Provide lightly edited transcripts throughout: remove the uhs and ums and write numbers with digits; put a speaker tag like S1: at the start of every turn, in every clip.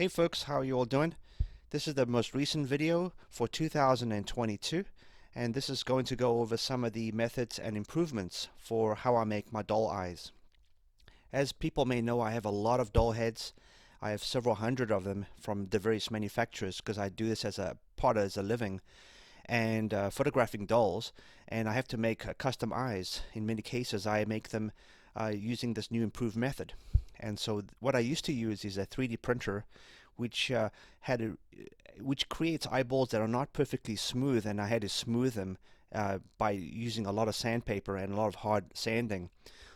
S1: Hey folks, how are you all doing? This is the most recent video for 2022, and this is going to go over some of the methods and improvements for how I make my doll eyes. As people may know, I have a lot of doll heads. I have several hundred of them from the various manufacturers because I do this as a living and photographing dolls, and I have to make custom eyes. In many cases, I make them using this new improved method. And so what I used to use is a 3D printer, which which creates eyeballs that are not perfectly smooth, and I had to smooth them by using a lot of sandpaper and a lot of hard sanding.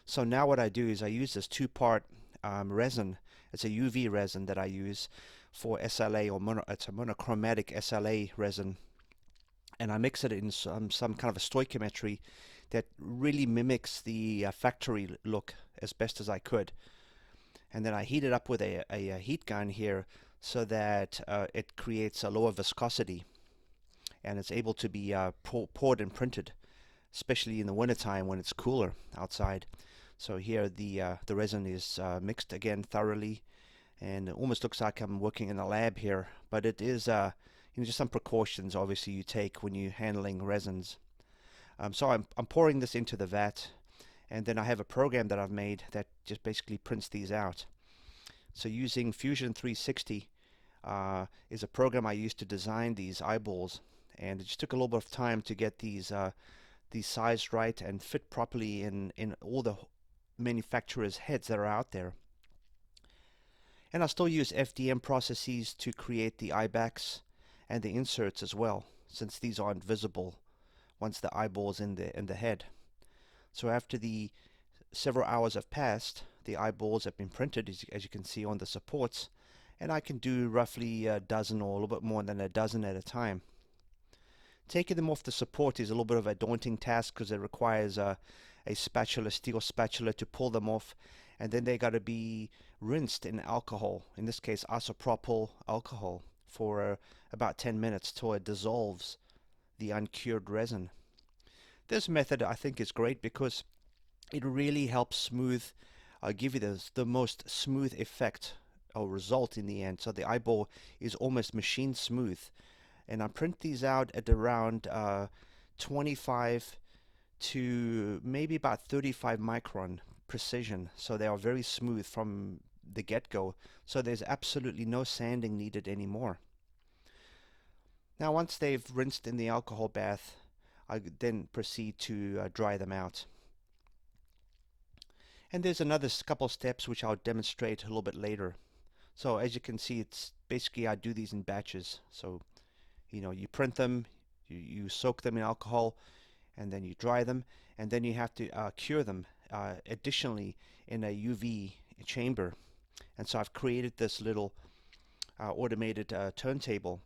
S1: So now what I do is I use this two-part resin. It's a UV resin that I use for SLA, or it's a monochromatic SLA resin, and I mix it in some kind of a stoichiometry that really mimics the factory look as best as I could. And then I heat it up with a heat gun here so that it creates a lower viscosity, and it's able to be poured and printed, especially in the wintertime when it's cooler outside. So here the resin is mixed again thoroughly, and it almost looks like I'm working in a lab here, but it is just some precautions obviously you take when you're handling resins. So I'm pouring this into the vat, and then I have a program that I've made that just basically prints these out. So using Fusion 360 is a program I used to design these eyeballs, and it just took a little bit of time to get these sized right and fit properly in all the manufacturers' heads that are out there. And I still use FDM processes to create the eye backs and the inserts as well, since these aren't visible once the eyeball's in the head. So after the several hours have passed, the eyeballs have been printed, as you can see on the supports, and I can do roughly a dozen or a little bit more than a dozen at a time. Taking them off the support is a little bit of a daunting task because it requires a steel spatula to pull them off, and then they got to be rinsed in alcohol, in this case isopropyl alcohol, for about 10 minutes till it dissolves the uncured resin. This method I think is great because it really helps smooth, give you the most smooth effect or result in the end. So the eyeball is almost machine smooth, and I print these out at around 25 to maybe about 35 micron precision, so they are very smooth from the get-go, so there's absolutely no sanding needed anymore. Now once they've rinsed in the alcohol bath, I then proceed to dry them out. And there's another couple steps which I'll demonstrate a little bit later. So as you can see, it's basically I do these in batches. So you print them, you soak them in alcohol, and then you dry them, and then you have to cure them additionally in a UV chamber. And so I've created this little automated turntable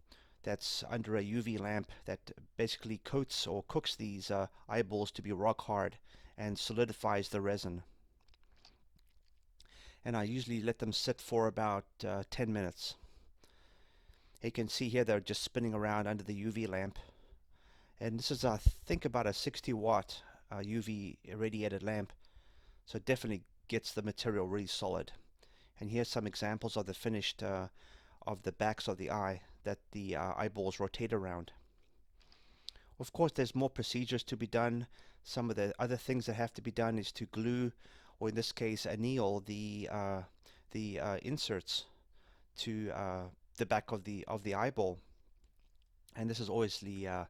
S1: that's under a UV lamp that basically coats or cooks these eyeballs to be rock hard and solidifies the resin. And I usually let them sit for about 10 minutes. You can see here they're just spinning around under the UV lamp. And this is, I think, about a 60-watt UV irradiated lamp, so it definitely gets the material really solid. And here's some examples of the finished of the backs of the eye that the eyeballs rotate around. Of course, there's more procedures to be done. Some of the other things that have to be done is to glue, or in this case anneal, the inserts to the back of the eyeball. And this is obviously a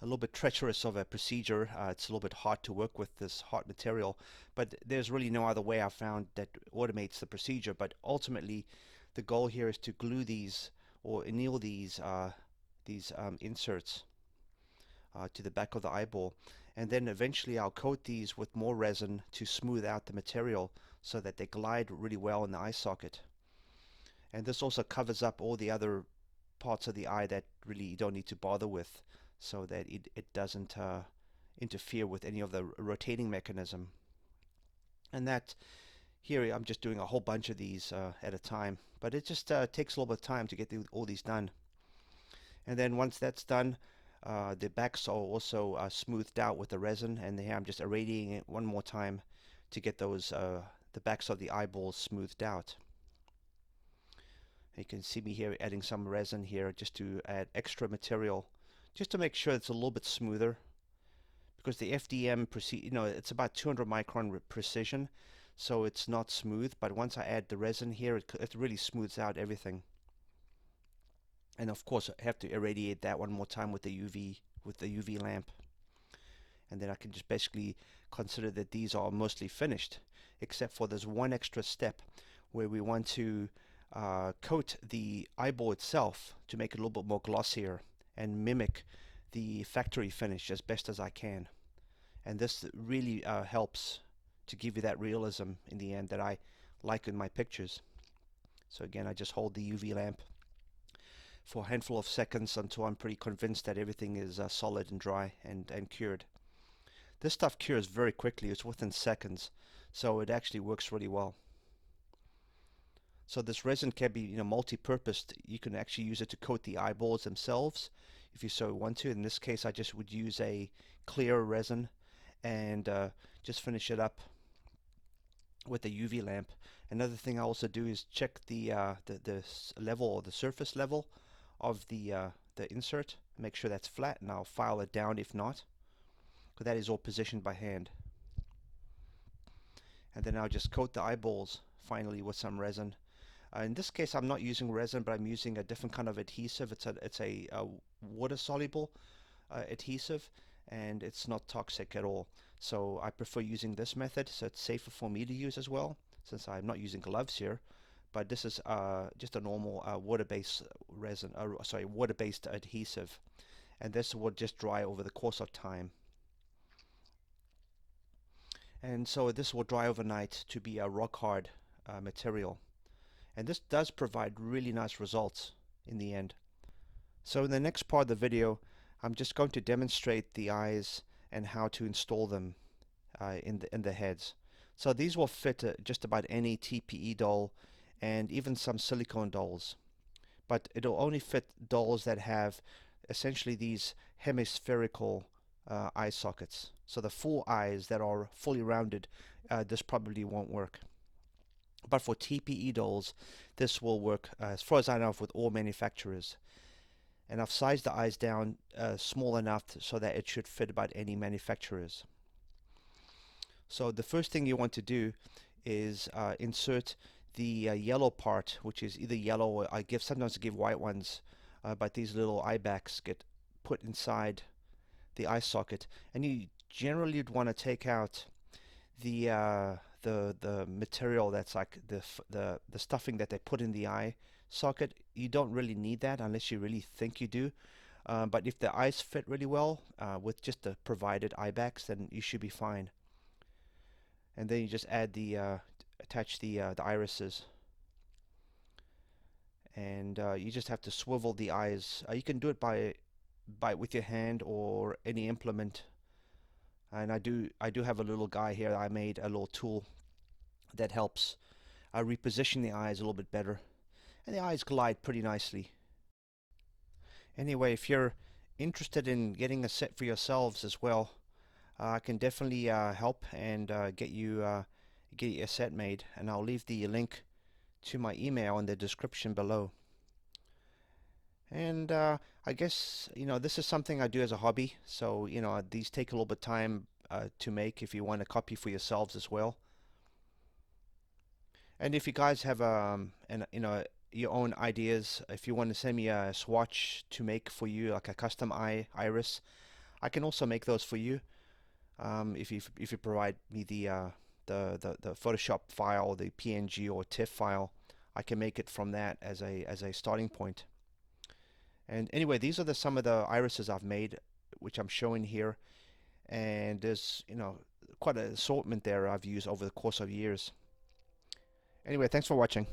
S1: little bit treacherous of a procedure. It's a little bit hard to work with this hard material, but there's really no other way I've found that automates the procedure. But ultimately, the goal here is to glue these or anneal these inserts to the back of the eyeball, and then eventually I'll coat these with more resin to smooth out the material so that they glide really well in the eye socket. And this also covers up all the other parts of the eye that really you don't need to bother with, so that it doesn't interfere with any of the rotating mechanism. And that here I'm just doing a whole bunch of these at a time, but it just takes a little bit of time to get all these done. And then once that's done, the backs are also smoothed out with the resin, and here I'm just irradiating it one more time to get those the backs of the eyeballs smoothed out. You can see me here adding some resin here just to add extra material, just to make sure it's a little bit smoother. Because the FDM, it's about 200 micron precision, so it's not smooth. But once I add the resin here, it really smooths out everything. And of course, I have to irradiate that one more time with the UV lamp. And then I can just basically consider that these are mostly finished, except for there's one extra step where we want to coat the eyeball itself to make it a little bit more glossier and mimic the factory finish as best as I can. And this really helps to give you that realism in the end that I like in my pictures. So again, I just hold the UV lamp for a handful of seconds until I'm pretty convinced that everything is solid and dry and cured. This stuff cures very quickly. It's within seconds, so it actually works really well. So this resin can be, multi-purposed. You can actually use it to coat the eyeballs themselves if you so want to. In this case, I just would use a clear resin and just finish it up with a UV lamp. Another thing I also do is check the level, or the surface level of the insert. Make sure that's flat, and I'll file it down if not, because that is all positioned by hand. And then I'll just coat the eyeballs finally with some resin. In this case, I'm not using resin, but I'm using a different kind of adhesive. It's a water-soluble adhesive, and it's not toxic at all. So I prefer using this method, so it's safer for me to use as well, since I'm not using gloves here. But this is just a normal water-based resin, water-based adhesive, and this will just dry over the course of time. And so this will dry overnight to be a rock-hard material. And this does provide really nice results in the end. So in the next part of the video, I'm just going to demonstrate the eyes and how to install them in the heads. So these will fit just about any TPE doll and even some silicone dolls. But it'll only fit dolls that have essentially these hemispherical eye sockets. So the full eyes that are fully rounded, this probably won't work. But for TPE dolls, this will work, as far as I know, with all manufacturers. And I've sized the eyes down small enough so that it should fit about any manufacturers. So the first thing you want to do is insert the yellow part, which is either yellow or sometimes I give white ones, but these little eye backs get put inside the eye socket, and you generally would want to take out the material that's like the stuffing that they put in the eye socket. You don't really need that unless you really think you do. But if the eyes fit really well with just the provided eye backs, then you should be fine. And then you just add attach the irises, and you just have to swivel the eyes. You can do it by with your hand or any implement. And I do have a little guy here. I made a little tool that helps reposition the eyes a little bit better, and the eyes glide pretty nicely. Anyway, if you're interested in getting a set for yourselves as well, I can definitely help and get you a set made, and I'll leave the link to my email in the description below. And I guess this is something I do as a hobby, so these take a little bit of time to make if you want a copy for yourselves as well. And if you guys have your own ideas, if you want to send me a swatch to make for you, like a custom iris, I can also make those for you. If you provide me the Photoshop file, the PNG or TIFF file, I can make it from that as a starting point. And anyway, these are some of the irises I've made, which I'm showing here, and there's quite an assortment there I've used over the course of years. Anyway, thanks for watching.